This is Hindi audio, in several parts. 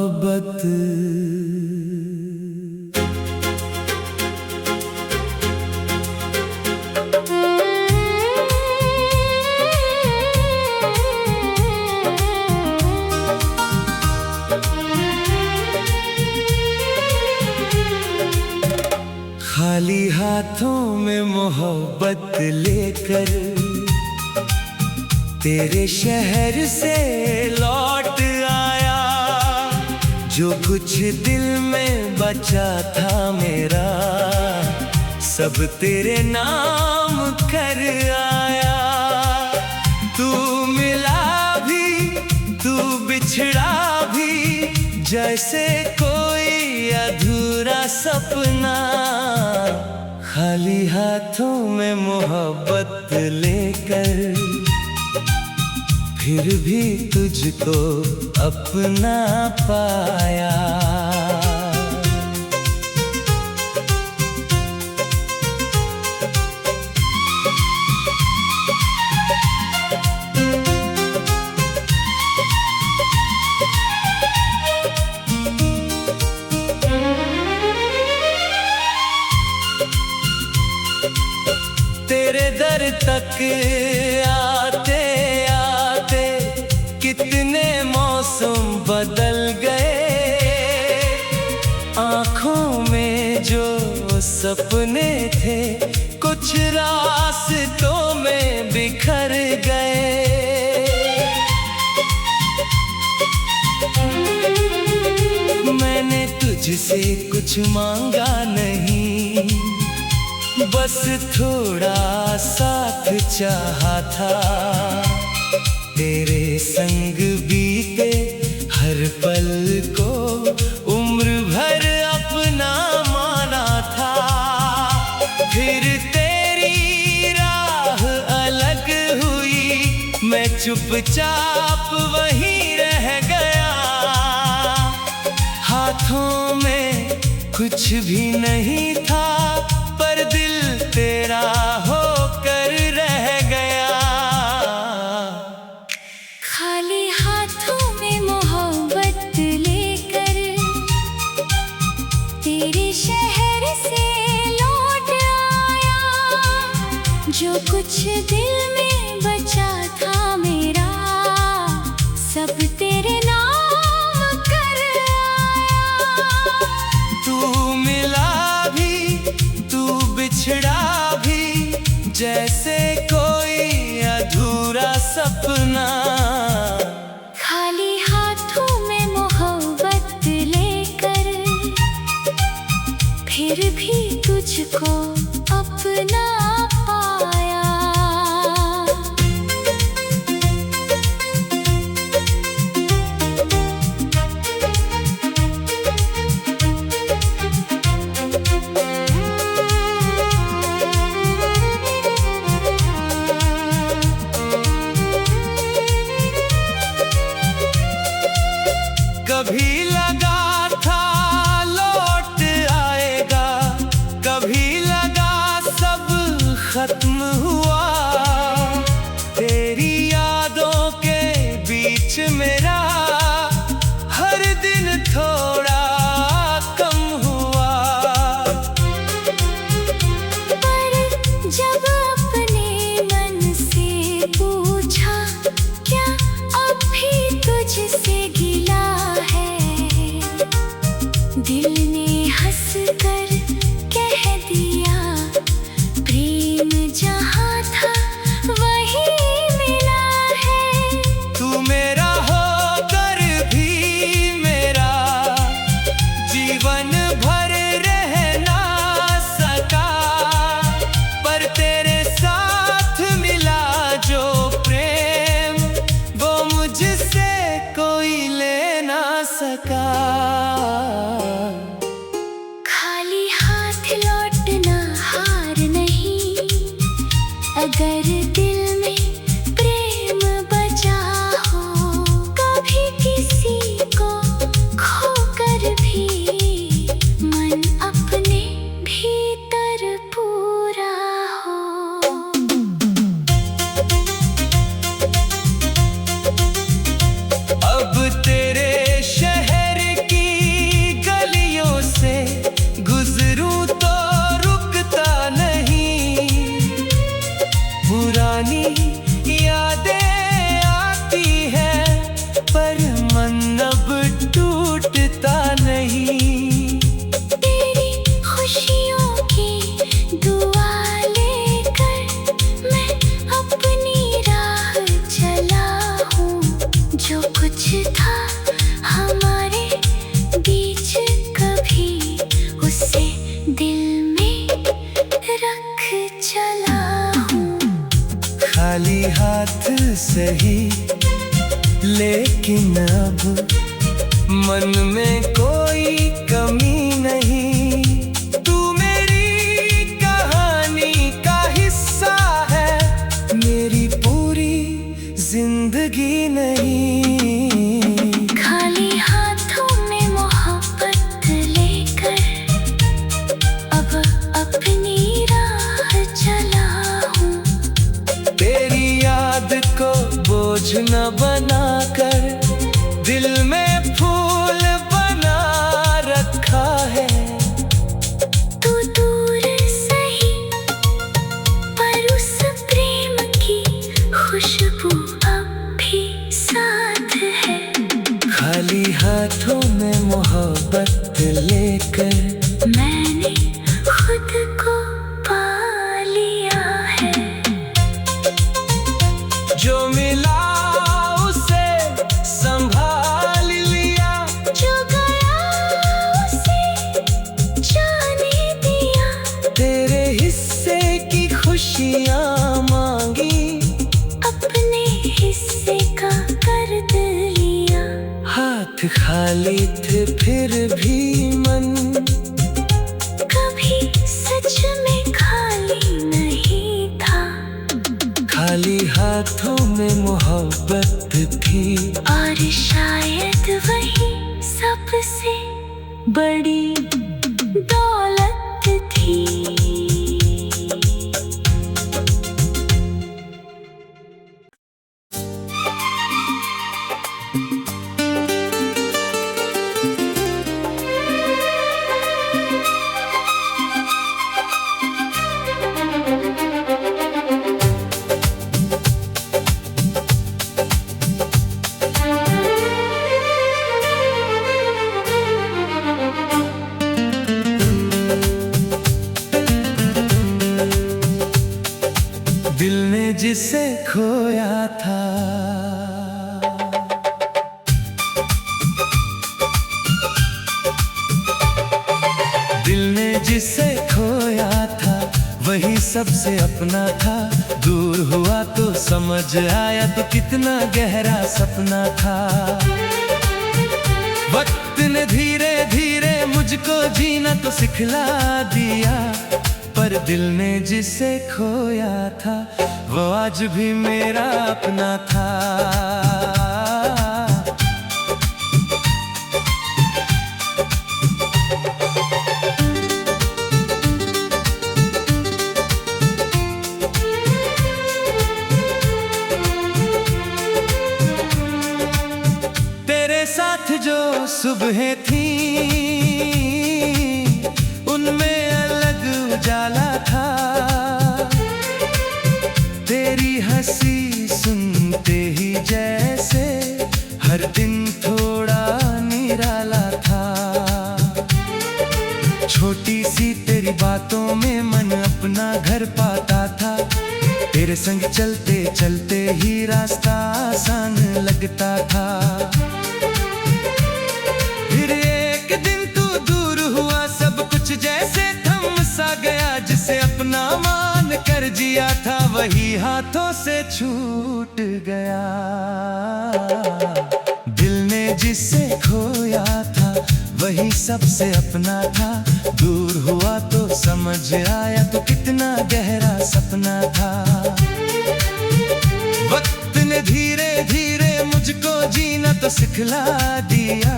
मोहब्बत। खाली हाथों में मोहब्बत लेकर तेरे शहर से लौट आया। जो कुछ दिल में बचा था मेरा, सब तेरे नाम कर आया। तू मिला भी तू बिछड़ा भी, जैसे कोई अधूरा सपना। खाली हाथों में मोहब्बत लेकर फिर भी तुझको अपना पाया। तेरे दर तक आते आते कितने मौसम बदल गए। आँखों में जो सपने थे, कुछ रास्तों में बिखर गए। मैंने तुझसे कुछ मांगा नहीं, बस थोड़ा साथ चाहा था। तेरे संग बीते हर पल को उम्र भर अपना माना था। फिर तेरी राह अलग हुई, मैं चुपचाप वहीं रह गया। हाथों में कुछ भी नहीं था, पर दिल तेरा होकर रह गया। खाली हाथों में मोहब्बत लेकर तेरे शहर से लौट आया। जो कुछ दिल में बचा था मेरा, सब तेरे नाम कर आया। तू मिला भी तू बिछड़ा भी, जैसे कोई अधूरा सपना। खाली हाथों में मोहब्बत लेकर फिर भी तुझको अपना पाया। कभी लगा था लौट आएगा, कभी लगा सब खत्म हुआ। तेरी यादों के बीच मेरा हर दिन थोड़ा कम हुआ। पर जब अपने मन से पूछा, क्या अब भी तुझसे गिला है? दिल ने हंस कर कह दिया, प्रेम जहाँ था वही मिला है। तू मेरा होकर भी मेरा जीवन भर रह ना सका। पर तेरे साथ मिला जो प्रेम, वो मुझसे कोई ले ना सका। खाली हाथ लौटना हार नहीं, अगर दिल में प्रेम बचा हो। कभी किसी को खोकर भी मन अपने भीतर पूरा हो। अब तेरे शहर सही, लेकिन अब मन में कोई कमी नहीं। तू मेरी कहानी का हिस्सा है, मेरी पूरी जिंदगी नहीं। खाली हाथों में मोहब्बत लेकर अब अपनी राह चला हूँ। तेरी याद को बोझ न बनाकर दिल में फूल बना रखा है। तू दूर सही पर उस प्रेम की खुशबू अब भी साथ है। खाली हाथों में मोहब्बत लेकर मैंने खुद को पा लिया है। जो मिला उसे संभाल लिया, जो गया उसे जाने दिया। तेरे हिस्से की खुशियाँ मांगी, अपने हिस्से का कर्ज लिया। हाथ खाली थे फिर भी मन कभी सच में खाली नहीं था। खाली हाथों में मोहब्बत थी, और शायद वही सबसे बड़ी दौलत थी। दिल ने जिसे खोया था, दिल ने जिसे खोया था वही सबसे अपना था। दूर हुआ तो समझ आया तो कितना गहरा सपना था। वक्त ने धीरे धीरे मुझको जीना तो सिखला दिया, पर दिल ने जिसे खोया था वो आज भी मेरा अपना था। तेरे साथ जो सुबह थी उनमें अलग उजाला था। तेरी हंसी सुनते ही जैसे हर दिन थोड़ा निराला था। छोटी सी तेरी बातों में मन अपना घर पाता था। तेरे संग चलते चलते ही रास्ता आसान लगता था। फिर एक दिन तू दूर हुआ, सब कुछ जैसे थम सा गया। जिसे अपना मान कर जिया था वही हाथों से छूट गया। दिल ने जिसे खोया था वही सबसे अपना था। दूर हुआ तो समझ आया तो कितना गहरा सपना था। वक्त ने धीरे धीरे मुझको जीना तो सिखला दिया,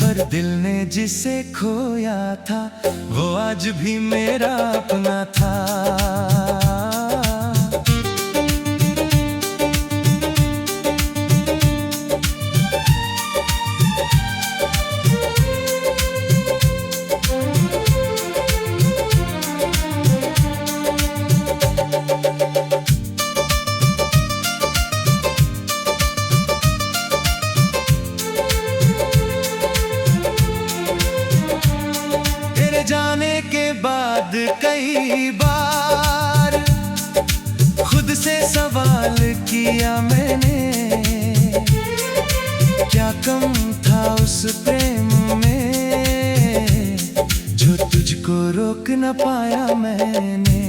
पर दिल ने जिसे खोया था वो आज भी मेरा अपना था। जाने के बाद कई बार खुद से सवाल किया मैंने, क्या कम था उस प्रेम में जो तुझको रोक न पाया मैंने।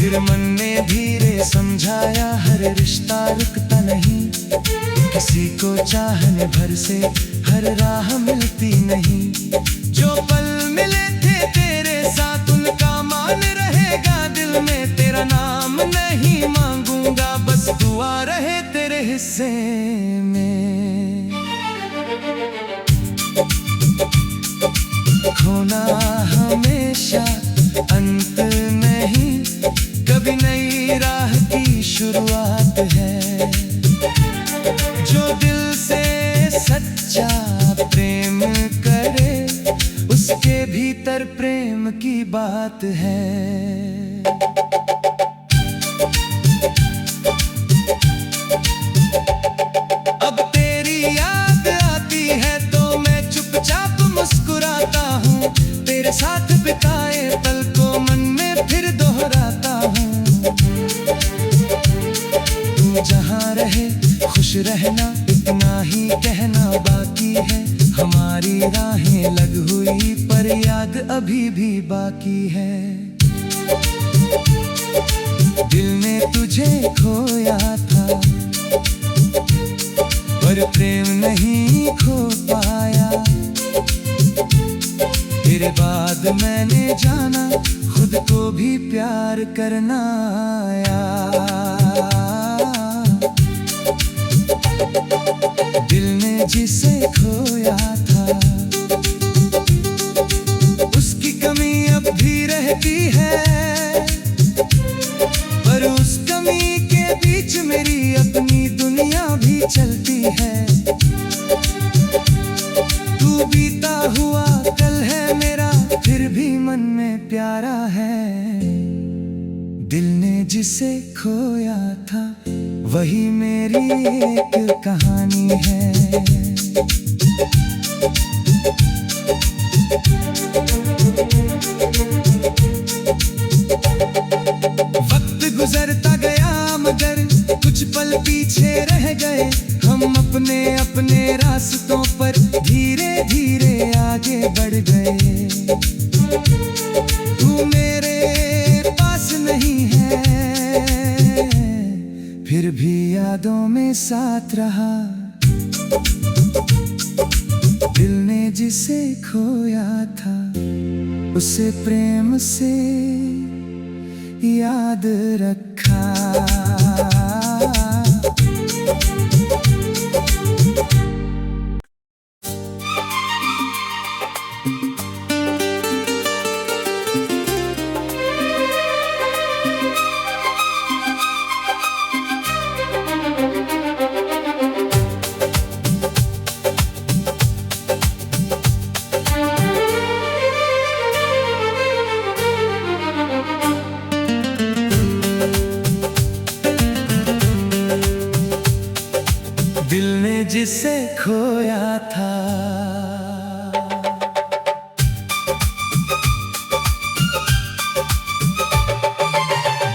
फिर मन ने धीरे समझाया हर रिश्ता रुकता नहीं, किसी को चाहने भर से हर राह मिलती नहीं। जो पल मिले थे तेरे साथ उनका मान रहेगा दिल में, तेरा नाम नहीं मांगूंगा बस दुआ रहे तेरे हिस्से में। खोना हमेशा अंत नहीं, कभी नई राह की शुरुआत है। जो दिल से सच्चा प्रेम करे उसके भीतर प्रेम की बात है। अब तेरी याद आती है तो मैं चुपचाप मुस्कुराता हूँ, तेरे साथ बिताए पल को मन में फिर दोहराता हूँ। तू जहाँ रहे खुश रहना, इतना ही कहना बाकी है। हमारी राहें लग हुई पर याद अभी भी बाकी है। दिल ने तुझे खोया था पर प्रेम नहीं खो पाया। तेरे बाद मैंने जाना खुद को भी प्यार करना आया। दिल ने जिसे खोया था उसकी कमी अब भी रहती है, पर उस कमी के बीच मेरी अपनी दुनिया भी चलती है। तू बीता हुआ कल है मेरा फिर भी मन में प्यारा है। दिल ने जिसे खोया था वही मेरी एक कहानी है। वक्त गुजरता गया मगर कुछ पल पीछे रह गए। हम अपने अपने रास्तों पर धीरे धीरे आगे बढ़ गए। तू मेरे पास नहीं है फिर भी यादों में साथ रहा। दिल ने जिसे खोया था उसे प्रेम से याद रखा। दिल ने जिसे खोया था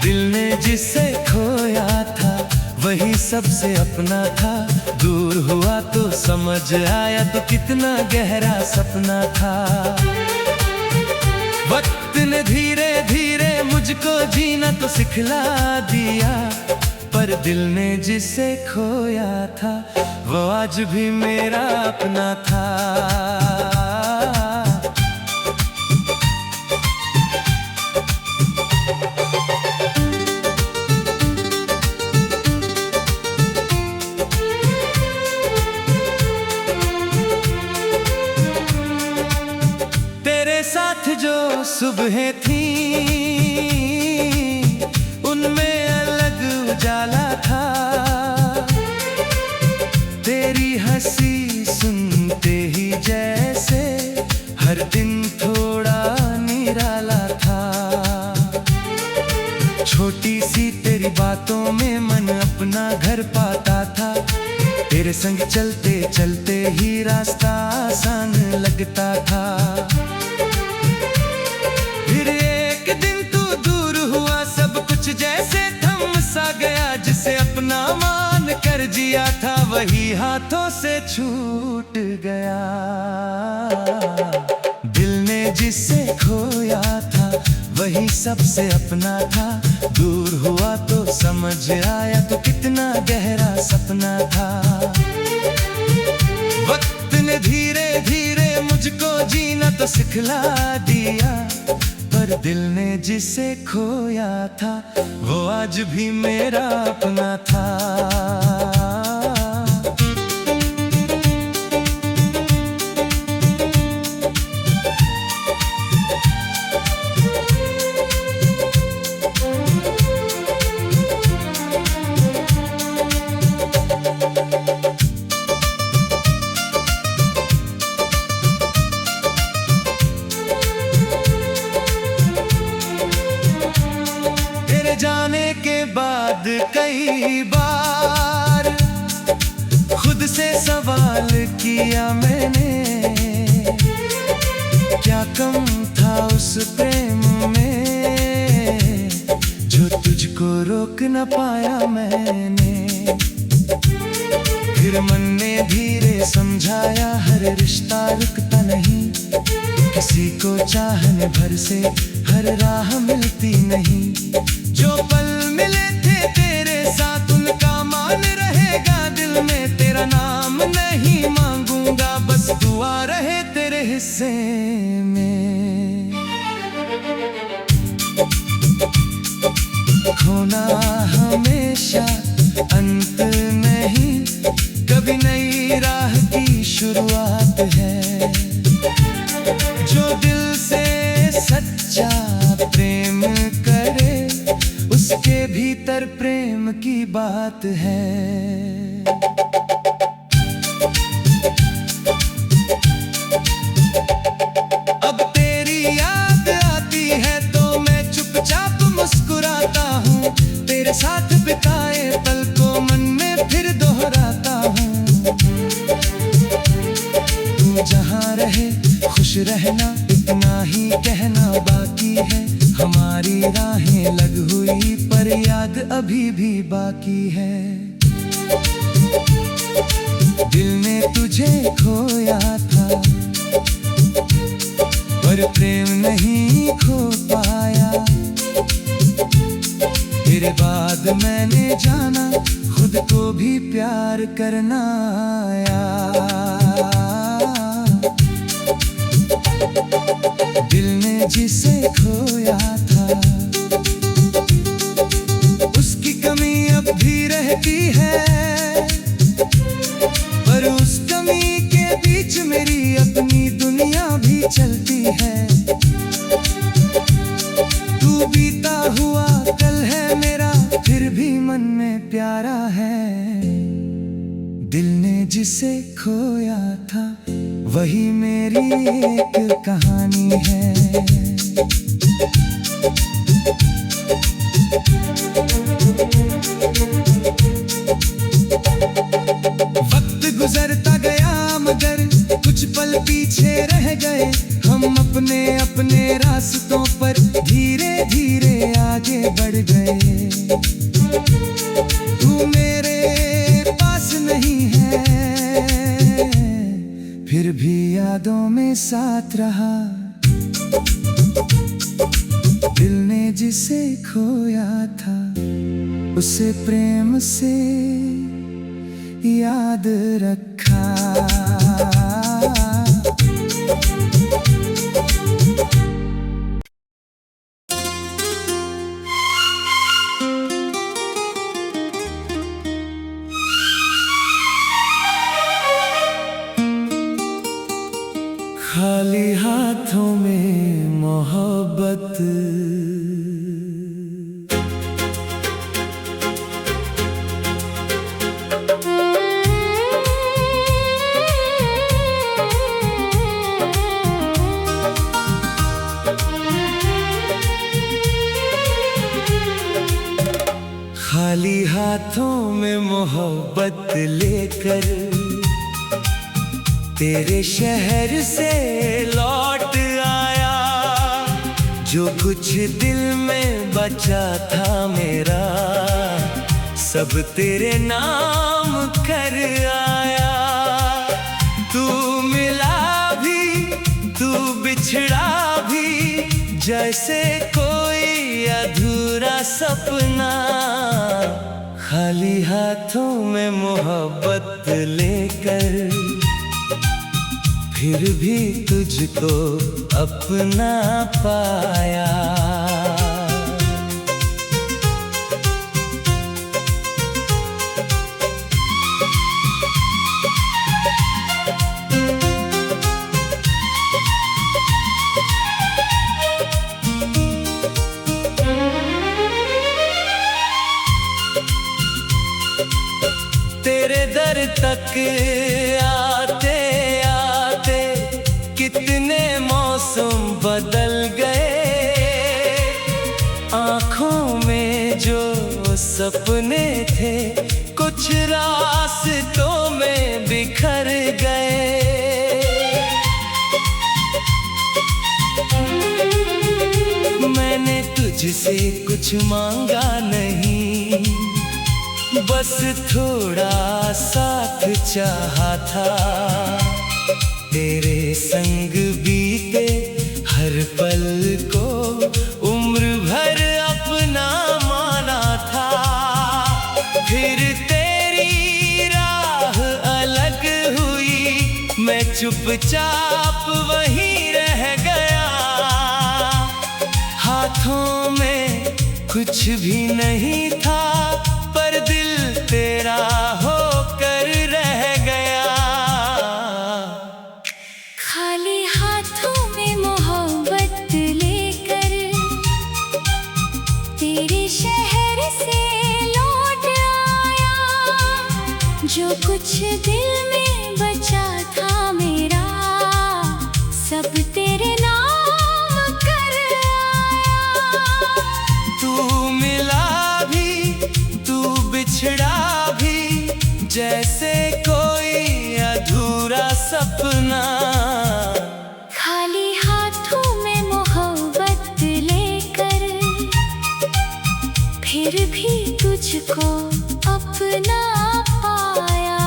दिल ने जिसे खोया था वही सबसे अपना था। दूर हुआ तो समझ आया तो कितना गहरा सपना था। वक्त ने धीरे धीरे मुझको जीना तो सिखला दिया, पर दिल ने जिसे खोया था वो आज भी मेरा अपना था। तेरे साथ जो सुबहें थी उनमें अलग उजाला था। तेरी हंसी सुनते ही जैसे हर दिन थोड़ा निराला था। छोटी सी तेरी बातों में मन अपना घर पाता था। तेरे संग चलते चलते ही रास्ता आसान लगता था। फिर एक दिन तू दूर हुआ, सब कुछ जैसे थम सा गया। जिसे अपना मान कर जिया था वही हाथों से छूट गया। दिल ने जिसे खोया था वही ही सबसे अपना था। दूर हुआ तो समझ आया तो कितना गहरा सपना था। वक्त ने धीरे धीरे मुझको जीना तो सिखला दिया, पर दिल ने जिसे खोया था वो आज भी मेरा अपना था। जाने के बाद कई बार खुद से सवाल किया मैंने, क्या कम था उस प्रेम में जो तुझको रोक न पाया मैंने। फिर मन ने धीरे समझाया हर रिश्ता रुकता नहीं, किसी को चाहने भर से हर राह मिलती नहीं। जो पल मिले थे तेरे साथ उनका मान रहेगा दिल में, तेरा नाम नहीं मांगूंगा बस दुआ रहे तेरे हिस्से में। खोना हमेशा अंत नहीं, कभी नई राह की शुरुआत है। जो दिल से सच्चा प्रेम करे उसके भीतर प्रेम की बात है। अब तेरी याद आती है तो मैं चुपचाप मुस्कुराता हूँ, तेरे साथ बिताए पल को मन में फिर दोहराता हूँ। तू जहाँ रहे खुश रहना, इतना ही कहना बाकी है। हमारी राहें लग हुई पर याद अभी भी बाकी है। दिल ने तुझे खोया था पर प्रेम नहीं खो पाया। तेरे बाद मैंने जाना खुद को भी प्यार करना आया। दिल ने जिसे खोया था उसकी कमी अब भी रहती है, पर उस कमी के बीच मेरी अपनी दुनिया भी चलती है। तू बीता हुआ कल है मेरा फिर भी मन में प्यारा है। दिल ने जिसे खोया था वही मेरी एक कहानी है। वक्त गुजरता गया मगर कुछ पल पीछे रह गए, हम अपने अपने रास्तों पर धीरे धीरे आगे बढ़ गए। तू मेरे पास नहीं है फिर भी यादों में साथ रहा। दिल ने जिसे खोया था उसे प्रेम से याद रखा। खाली हाथों में मोहब्बत, खाली हाथों में मोहब्बत लेकर तेरे शहर से लौट आया। जो कुछ दिल में बचा था मेरा सब तेरे नाम कर आया। तू मिला भी तू बिछड़ा भी जैसे कोई अधूरा सपना, खाली हाथों में मोहब्बत लेकर, फिर भी तुझको अपना पाया। तेरे दर तक आते आते कितने मौसम बदल गए, आँखों में जो सपने थे कुछ रास्तों में बिखर गए। मैंने तुझसे कुछ मांगा नहीं, बस थोड़ा साथ चाहा था। तेरे संग बीते हर पल को उम्र भर अपना माना था। फिर तेरी राह अलग हुई, मैं चुपचाप वहीं रह गया। हाथों में कुछ भी नहीं था, पर दिल तेरा होकर रह गया। खाली हाथों में मोहब्बत लेकर, तेरे शहर से लौट आया। जो कुछ दिल में बचा था मेरा, सब तेरे नाम कर आया। तू मिला भी, तू बिछड़ा भी, जैसे कोई अधूरा सपना। खाली हाथों में मोहब्बत लेकर, फिर भी तुझको अपना पाया।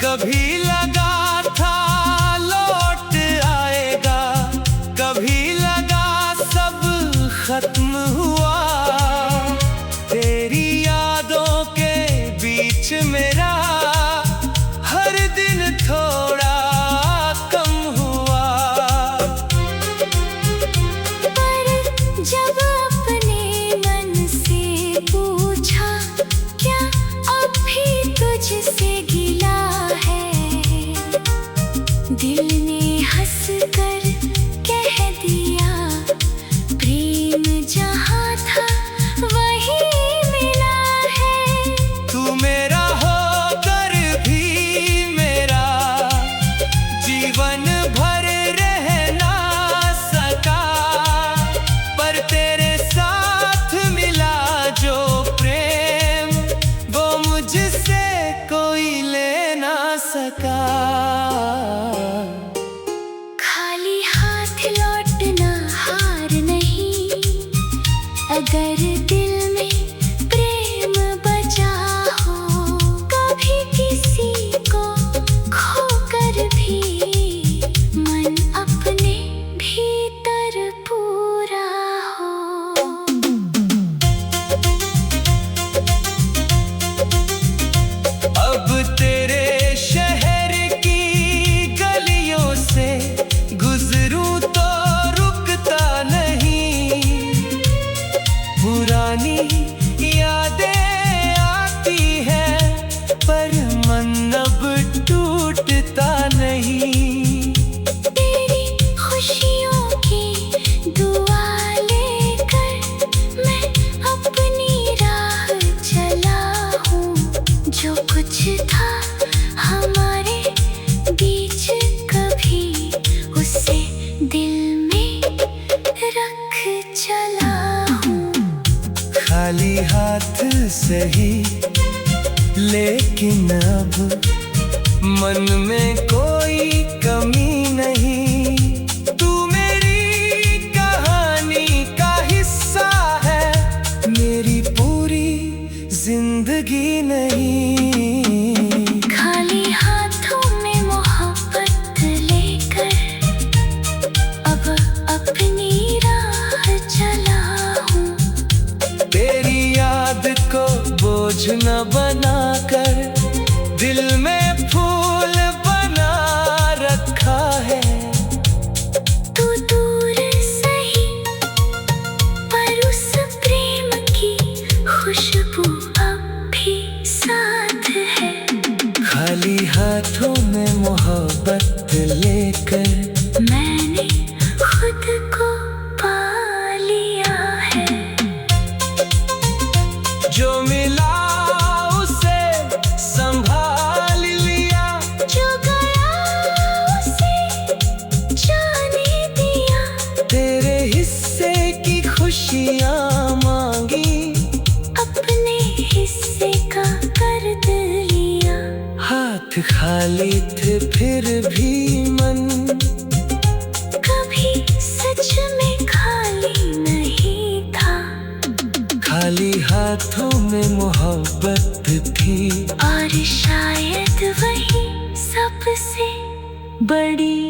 कभी लगा था लौट आएगा, कभी लगा सब खत्म हुआ। तेरी यादों के बीच मेरा हर दिन थोड़ा कम हुआ। पर जब अपने मन से पूछा, क्या अब भी तुझसे गिला है? दिल ने हंस कर कह दिया, प्रेम जहाँ था वही मिला है। तू मेरा होकर भी मेरा जीवन भर रह ना सका, पर तेरे साथ मिला जो प्रेम, वो मुझसे कोई ले ना सका। खाली हाथ लौटना हार नहीं, अगर दिल में प्रेम बचा हो। कभी किसी को खोकर भी मन अपने भीतर पूरा हो। अब तेरे शहर की गलियों से गुजरूं तो रुकता नहीं। पुरानी यादें आती हैं, पर मन अब टूटता नहीं। तेरी खुशियों की दुआ लेकर मैं अपनी राह चला हूँ। जो कुछ था हमारे बीच, कभी उसे दिल में रख चला हूँ। खाली हाथ सही, लेकिन अब मन में कोई कमी नहीं। तू मेरी कहानी का हिस्सा है, मेरी पूरी जिंदगी नहीं। खाली हाथों में मोहब्बत लेकर अब अपनी राह चला हूँ। तेरी याद को बोझ न बनाकर दिल में फूल बना रखा है। तू दूर सही पर उस प्रेम की खुशबू अब भी साथ है। खाली हाथों में मोहब्बत लेकर मैंने खुद को पा लिया है। जो मिला उसे संभाल लिया, जो गया उसे जाने दिया। तेरे हिस्से की खुशियाँ मांगी, अपने हिस्से का कर्ज लिया। हाथ खाली थे फिर भी मन कभी सच में खाली नहीं था। खाली हाथों में मोहब्बत थी। और शायद वही सबसे बड़ी